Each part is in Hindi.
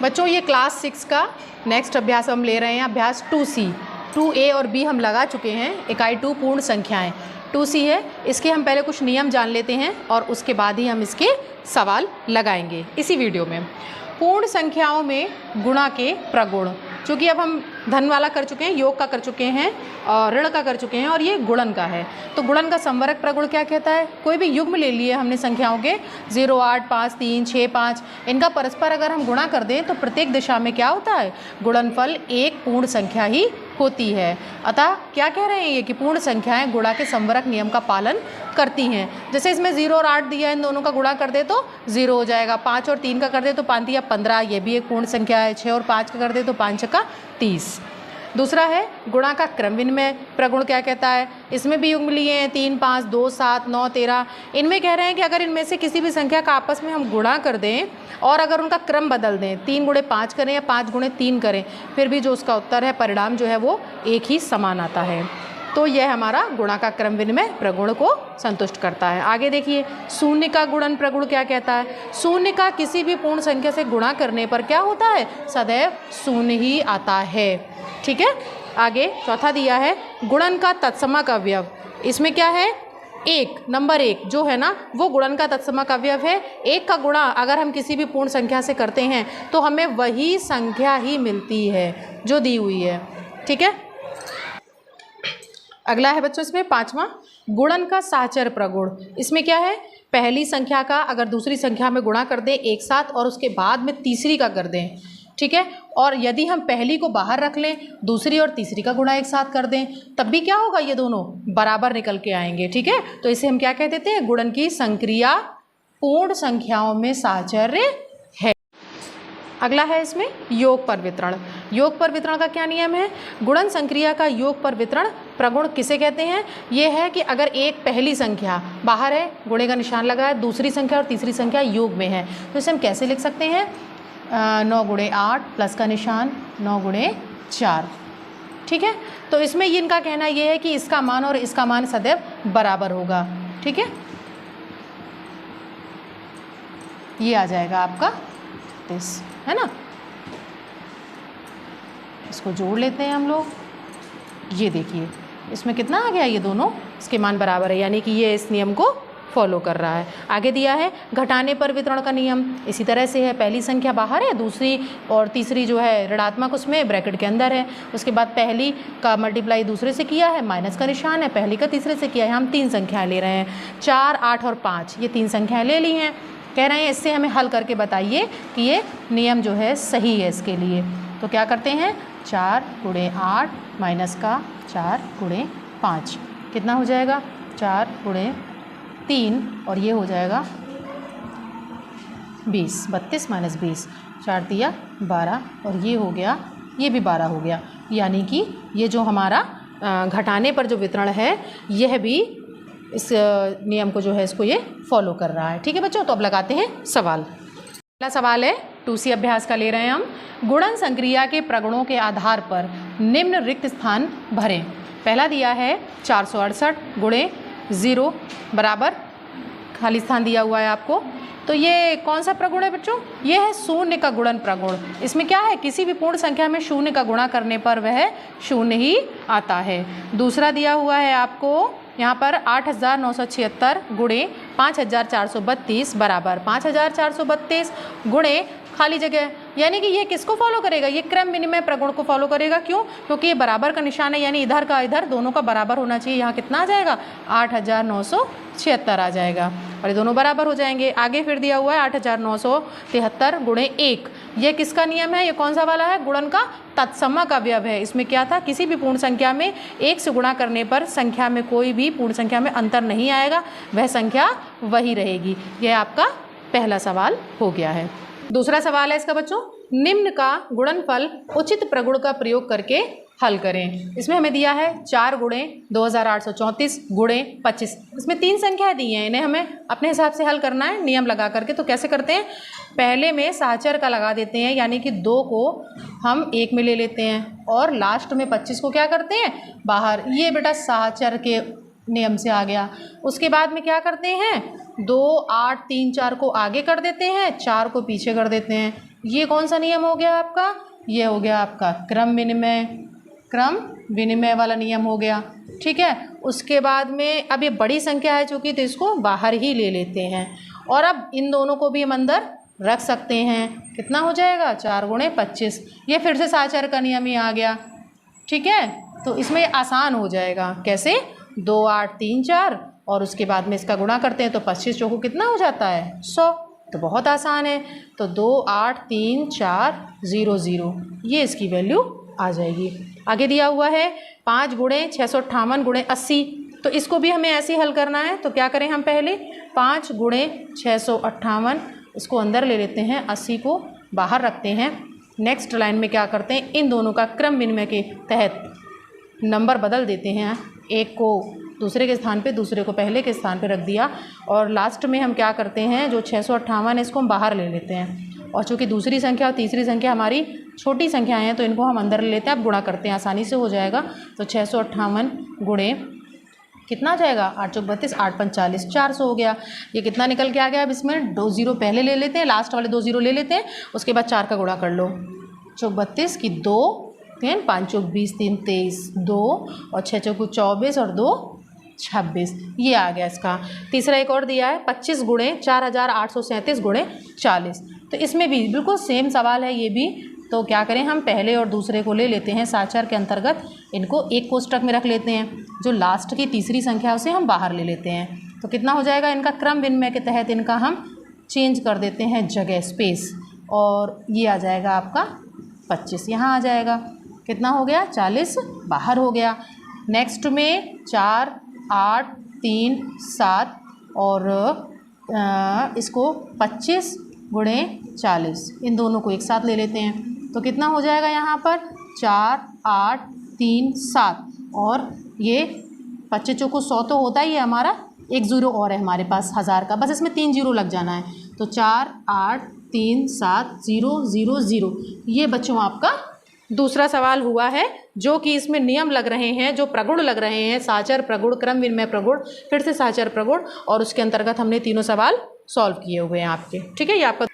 बच्चों ये क्लास 6 का नेक्स्ट अभ्यास हम ले रहे हैं, अभ्यास 2C। 2A और B हम लगा चुके हैं। इकाई 2 पूर्ण संख्याएं 2C है। इसके हम पहले कुछ नियम जान लेते हैं और उसके बाद ही हम इसके सवाल लगाएंगे इसी वीडियो में। पूर्ण संख्याओं में गुणा के प्रगुण, चूँकि अब हम धन वाला कर चुके हैं, योग का कर चुके हैं और ऋण का कर चुके हैं और ये गुणन का है। तो गुणन का संवरक प्रगुण क्या कहता है? कोई भी युग्म ले लिए हमने संख्याओं के 0, 8, 5, 3, 6, 5, इनका परस्पर अगर हम गुणा कर दें तो प्रत्येक दिशा में क्या होता है? गुणनफल एक पूर्ण संख्या ही होती है। अतः क्या कह रहे हैं ये कि पूर्ण संख्याएं गुणा के संवरक नियम का पालन करती हैं। जैसे इसमें 0 और 8 दिया है, इन दोनों का गुणा कर दे तो 0 हो जाएगा। 5 और 3 का कर दे तो 5 या 15, ये भी एक पूर्ण संख्या है। 6 और 5 का कर दे तो 5 का 30। दूसरा है गुणा का क्रम विनिमय प्रगुण क्या कहता है? इसमें भी युग्म लिए हैं 3, 5, 2, 7, 9, 13। इनमें कह रहे हैं कि अगर इनमें से किसी भी संख्या का आपस में हम गुणा कर दें और अगर उनका क्रम बदल दें, 3 गुणे 5 करें या 5 गुणे 3 करें, फिर भी जो उसका उत्तर है, परिणाम जो है वो एक ही समान आता है। तो यह हमारा गुणा का क्रम विनिमय प्रगुण को संतुष्ट करता है। आगे देखिए, शून्य का गुणन प्रगुण क्या कहता है? शून्य का किसी भी पूर्ण संख्या से गुणा करने पर क्या होता है? सदैव शून्य ही आता है। ठीक है। आगे चौथा दिया है गुणन का तत्समक अवयव। इसमें क्या है? नंबर 1 जो है ना, वो गुणन का तत्समक अवयव है। 1 का गुणा अगर हम किसी भी पूर्ण संख्या से करते हैं तो हमें वही संख्या ही मिलती है जो दी हुई है। ठीक है। अगला है बच्चों इसमें 5वां, गुणन का साहचर्य प्रगुण। इसमें क्या है? पहली संख्या का अगर दूसरी संख्या में गुणा कर दें एक साथ और उसके बाद में तीसरी का कर दें। ठीक है। और यदि हम पहली को बाहर रख लें, दूसरी और तीसरी का गुणा एक साथ कर दें, तब भी क्या होगा? ये दोनों बराबर निकल के आएंगे। ठीक है। तो इसे हम क्या कह देते हैं? गुणन की संक्रिया पूर्ण संख्याओं में साहचर्य है। अगला है इसमें योग पर वितरण। योग पर वितरण का क्या नियम है? गुणन संक्रिया का योग पर वितरण प्रगुण किसे कहते हैं? ये है कि अगर एक पहली संख्या बाहर है, गुणे का निशान लगा है, दूसरी संख्या और तीसरी संख्या योग में है, तो इसे हम कैसे लिख सकते हैं? 9 गुणे 8 प्लस का निशान 9 गुणे 4। ठीक है। तो इसमें इनका कहना यह है कि इसका मान और इसका मान सदैव बराबर होगा। ठीक है। ये आ जाएगा आपका 30, है ना। इसको जोड़ लेते हैं हम लोग। ये देखिए इसमें कितना आ गया? ये दोनों इसके मान बराबर है, यानी कि ये इस नियम को फॉलो कर रहा है। आगे दिया है घटाने पर वितरण का नियम। इसी तरह से है, पहली संख्या बाहर है, दूसरी और तीसरी जो है ऋणात्मक उसमें ब्रैकेट के अंदर है। उसके बाद पहली का मल्टीप्लाई दूसरे से किया है, माइनस का निशान है, पहली का तीसरे से किया है। हम 3 संख्याएं ले रहे हैं, 4, 8 और 5, ये 3 संख्याएं ले ली हैं। कह रहे हैं इससे हमें हल करके बताइए कि ये नियम जो है सही है इसके लिए। तो क्या करते हैं? 4 गुणे 8 माइनस का 4 गुणे 5 कितना हो जाएगा? 4 गुणे 3 और ये हो जाएगा 20। 32 माइनस 20, 4 दिया 12 और ये हो गया, ये भी 12 हो गया। यानी कि ये जो हमारा घटाने पर जो वितरण है, यह भी इस नियम को जो है इसको ये फॉलो कर रहा है। ठीक है बच्चों। तो अब लगाते हैं सवाल। पहला सवाल है 2C अभ्यास का ले रहे हैं हम। गुणन संक्रिया के प्रगुणों के आधार पर निम्न रिक्त स्थान भरें। पहला दिया है 468 गुणे 0 बराबर खाली स्थान दिया हुआ है आपको। तो ये कौन सा प्रगुण है बच्चों? ये है शून्य का गुणन प्रगुण। इसमें क्या है? किसी भी पूर्ण संख्या में शून्य का गुणा करने पर वह शून्य ही आता है। दूसरा दिया हुआ है आपको यहाँ पर 8976 गुणे 5432 बराबर 5432 गुणे खाली जगह, यानी कि ये किसको फॉलो करेगा? ये क्रम विनिमय प्रगुण को फॉलो करेगा। क्यों? क्योंकि ये बराबर का निशान है, यानी इधर का इधर दोनों का बराबर होना चाहिए। यहाँ कितना आ जाएगा? 8976 आ जाएगा और ये दोनों बराबर हो जाएंगे। आगे फिर दिया हुआ है 8973 गुणे 1। ये किसका नियम है? ये कौन सा वाला है? गुणन का तत्समक अवयव है। इसमें क्या था? किसी भी पूर्ण संख्या में 1 से गुणा करने पर संख्या में कोई भी पूर्ण संख्या में अंतर नहीं आएगा, वह संख्या वही रहेगी। यह आपका पहला सवाल हो गया है। दूसरा सवाल है इसका बच्चों, निम्न का गुणनफल उचित प्रगुण का प्रयोग करके हल करें। इसमें हमें दिया है 4 गुणे 2834 गुणे 25। इसमें 3 संख्याएं दी हैं, इन्हें हमें अपने हिसाब से हल करना है नियम लगा करके। तो कैसे करते हैं? पहले में साहचर्य का लगा देते हैं, यानी कि 2 को हम 1 में ले लेते हैं और लास्ट में 25 को क्या करते हैं? बाहर। ये बेटा साहचर्य के नियम से आ गया। उसके बाद में क्या करते हैं? 2, 8, 3, 4 को आगे कर देते हैं, 4 को पीछे कर देते हैं। ये कौन सा नियम हो गया आपका? ये हो गया आपका क्रम विनिमय वाला नियम हो गया। ठीक है, उसके बाद में अब ये बड़ी संख्या है चूँकि, तो इसको बाहर ही ले लेते हैं और अब इन दोनों को भी हम अंदर रख सकते हैं। कितना हो जाएगा? 4 गुणे 25। ये फिर से साचर का नियम ही आ गया। ठीक है, तो इसमें आसान हो जाएगा। कैसे? 2 8 3 4 और उसके बाद में इसका गुणा करते हैं तो 25 चौको कितना हो जाता है? 100। तो बहुत आसान है। तो 2 8 3 4 0 0 ये इसकी वैल्यू आ जाएगी। आगे दिया हुआ है 5 गुणे 658 गुणे 80। तो इसको भी हमें ऐसे हल करना है। तो क्या करें हम? पहले 5 गुणे 658 इसको अंदर ले लेते हैं, 80 को बाहर रखते हैं। नेक्स्ट लाइन में क्या करते हैं? इन दोनों का क्रम विनिमय के तहत नंबर बदल देते हैं। एक को दूसरे के स्थान पे, दूसरे को पहले के स्थान पे रख दिया और लास्ट में हम क्या करते हैं? जो 658 है इसको हम बाहर ले लेते हैं और चूँकि दूसरी संख्या और तीसरी संख्या हमारी छोटी संख्याएं हैं तो इनको हम अंदर ले लेते हैं। अब गुणा करते हैं, आसानी से हो जाएगा। तो 658 गुणे कितना आ जाएगा? 8 चौक 32, 8 पंच 40, 400 हो गया। ये कितना निकल के आ गया? अब इसमें 2 0 पहले ले लेते हैं, लास्ट वाले 2 0 ले लेते हैं, उसके बाद 4 का गुणा कर लो। चौक 32 की 2 3 5 चौक 20 3 23 2 और 6 चौक 24 और 2 26। ये आ गया इसका। तीसरा एक और दिया है 25 गुणे 4837 गुणे 40। तो इसमें भी बिल्कुल सेम सवाल है ये भी। तो क्या करें हम? पहले और दूसरे को ले लेते हैं साचार के अंतर्गत, इनको एक कोष्टक में रख लेते हैं। जो लास्ट की तीसरी संख्या उसे हम बाहर ले लेते हैं। तो कितना हो जाएगा? इनका क्रम विनिमय के तहत इनका हम चेंज कर देते हैं जगह, स्पेस, और ये आ जाएगा आपका 25 यहाँ आ जाएगा। कितना हो गया? 40 बाहर हो गया। नेक्स्ट में 4 8 3 7 और इसको 25 गुणे 40 इन दोनों को एक साथ ले लेते हैं। तो कितना हो जाएगा यहाँ पर? 4 8 3 7 और ये 25 चौको 100 तो होता ही है हमारा, एक ज़ीरो और है हमारे पास 1000 का, बस इसमें 3 जीरो लग जाना है। तो 4 8 3 7 0 0 0 ये बच्चों आपका दूसरा सवाल हुआ है, जो कि इसमें नियम लग रहे हैं, जो प्रगुण लग रहे हैं, साचर प्रगुण, क्रम विनिमय प्रगुण, फिर से साचर प्रगुण, और उसके अंतर्गत हमने तीनों सवाल सॉल्व किए हुए हैं आपके। ठीक है, ये आपका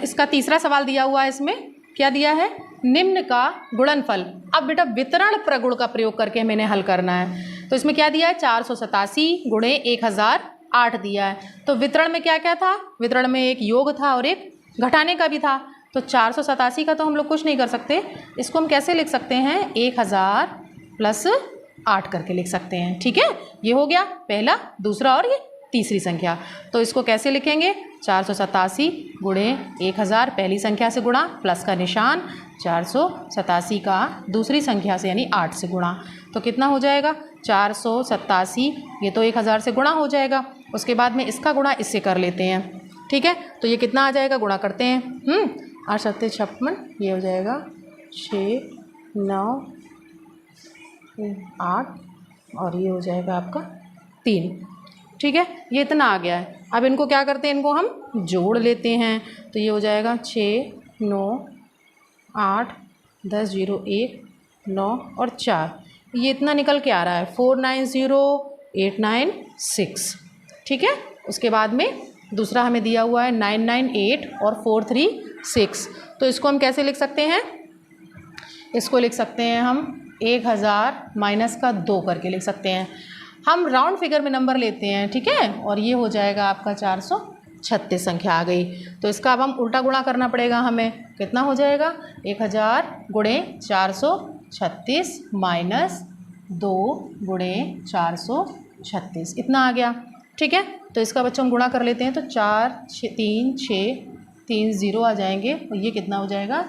इसका तीसरा सवाल दिया हुआ है। इसमें क्या दिया है? निम्न का गुणनफल। अब बेटा वितरण प्रगुण का प्रयोग करके मैंने हल करना है। तो इसमें क्या दिया है? 487 गुणे 1008 दिया है। तो वितरण में क्या क्या था? वितरण में एक योग था और एक घटाने का भी था। तो 487 का तो हम लोग कुछ नहीं कर सकते, इसको हम कैसे लिख सकते हैं? 1000 प्लस 8 करके लिख सकते हैं। ठीक है, ये हो गया पहला, दूसरा और ये तीसरी संख्या। तो इसको कैसे लिखेंगे? 487 गुणे 1000 पहली संख्या से गुणा, प्लस का निशान, 487 का दूसरी संख्या से यानी 8 से गुणा। तो कितना हो जाएगा? 487, ये तो 1000 से गुणा हो जाएगा, उसके बाद में इसका गुणा इससे कर लेते हैं। ठीक है, तो ये कितना आ जाएगा? गुणा करते हैं। 8 7 56, ये हो जाएगा 6 9 8 और ये हो जाएगा आपका 3। ठीक है, ये इतना आ गया है। अब इनको क्या करते हैं? इनको हम जोड़ लेते हैं। तो ये हो जाएगा 6 9 8 10 0 1 9 और 4, ये इतना निकल के आ रहा है 490896। ठीक है, उसके बाद में दूसरा हमें दिया हुआ है 998 और 436। तो इसको हम कैसे लिख सकते हैं? इसको लिख सकते हैं हम 1000 माइनस का 2 करके लिख सकते हैं। हम राउंड फिगर में नंबर लेते हैं। ठीक है, और ये हो जाएगा आपका 436 संख्या आ गई। तो इसका अब हम उल्टा गुणा करना पड़ेगा हमें। कितना हो जाएगा? 1000 गुणे 436 माइनस 2 गुणे 436, इतना आ गया। ठीक है, तो इसका बच्चों हम गुणा कर लेते हैं। तो 4 3 6 3 0 आ जाएंगे और ये कितना हो जाएगा?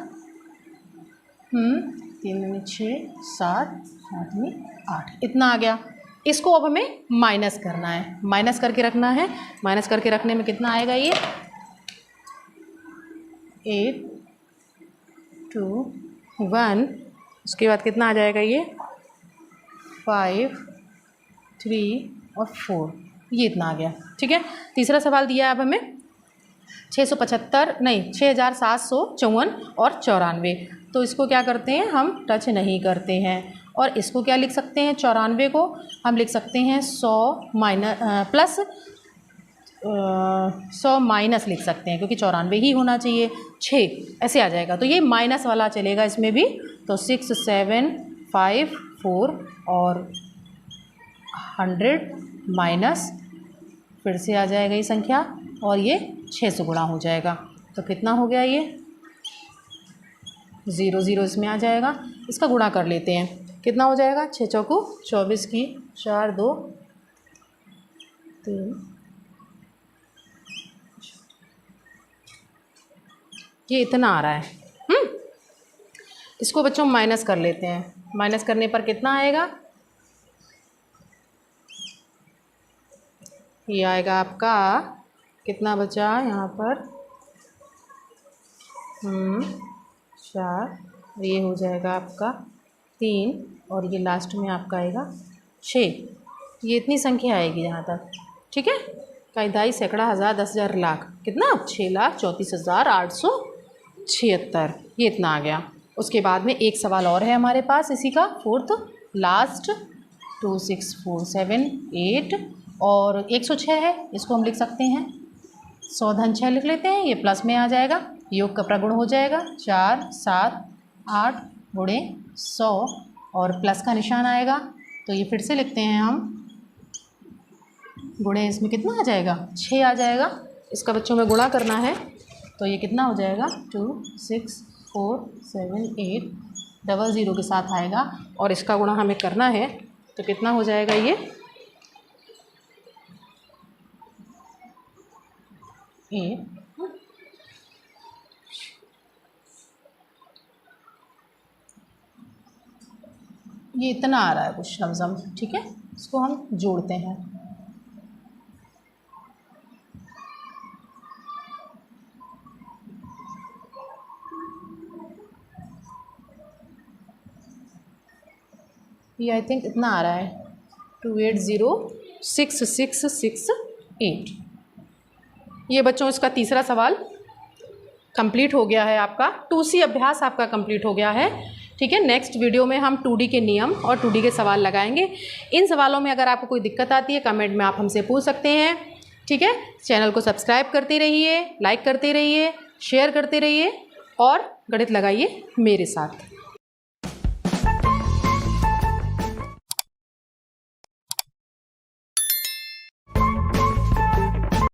3 6 7 7 8, इतना आ गया। इसको अब हमें माइनस करना है, माइनस करके रखना है। माइनस करके रखने में कितना आएगा? ये 8 2 1, उसके बाद कितना आ जाएगा? ये 5 3 और 4, ये इतना आ गया। ठीक है, तीसरा सवाल दिया है अब हमें 6754 और 94। तो इसको क्या करते हैं? हम टच नहीं करते हैं और इसको क्या लिख सकते हैं? 94 को हम लिख सकते हैं 100 माइनस प्लस 100 माइनस लिख सकते हैं क्योंकि 94 ही होना चाहिए, 6 ऐसे आ जाएगा। तो ये माइनस वाला चलेगा इसमें भी। तो 6 7 5 4 और 100 माइनस फिर से आ जाएगा ये संख्या और ये 6 से गुणा हो जाएगा। तो कितना हो गया ये 0 0 इसमें आ जाएगा। इसका गुणा कर लेते हैं, कितना हो जाएगा 6 चौको 24 की 4 2 3, ये इतना आ रहा है। इसको बच्चों माइनस कर लेते हैं। माइनस करने पर कितना आएगा, ये आएगा आपका कितना बचा यहाँ पर 4, ये हो जाएगा आपका 3 और ये लास्ट में आपका आएगा 6। ये इतनी संख्या आएगी यहाँ तक, ठीक है। कई दाई सैकड़ा हज़ार 10,000 लाख कितना 6,34,876, ये इतना आ गया। उसके बाद में एक सवाल और है हमारे पास इसी का, फोर्थ लास्ट 26478 और 106 है, इसको हम लिख सकते हैं 100 धन 6 लिख लेते हैं, ये प्लस में आ जाएगा, योग का प्रगुण हो जाएगा 4 7 8 गुणे 100 और प्लस का निशान आएगा। तो ये फिर से लिखते हैं हम, गुणे इसमें कितना आ जाएगा 6 आ जाएगा। इसका बच्चों में गुणा करना है तो ये कितना हो जाएगा 26478 00 के साथ आएगा और इसका गुणा हमें करना है तो कितना हो जाएगा ये 8। ये इतना आ रहा है कुछ लमसम, ठीक है। इसको हम जोड़ते हैं, ये आई थिंक इतना आ रहा है 2806668। ये बच्चों इसका तीसरा सवाल कंप्लीट हो गया है, आपका 2C अभ्यास आपका कंप्लीट हो गया है, ठीक है। नेक्स्ट वीडियो में हम 2D के नियम और 2D के सवाल लगाएंगे। इन सवालों में अगर आपको कोई दिक्कत आती है कमेंट में आप हमसे पूछ सकते हैं, ठीक है। चैनल को सब्सक्राइब करते रहिए, लाइक करते रहिए, शेयर करते रहिए और गणित लगाइए मेरे साथ।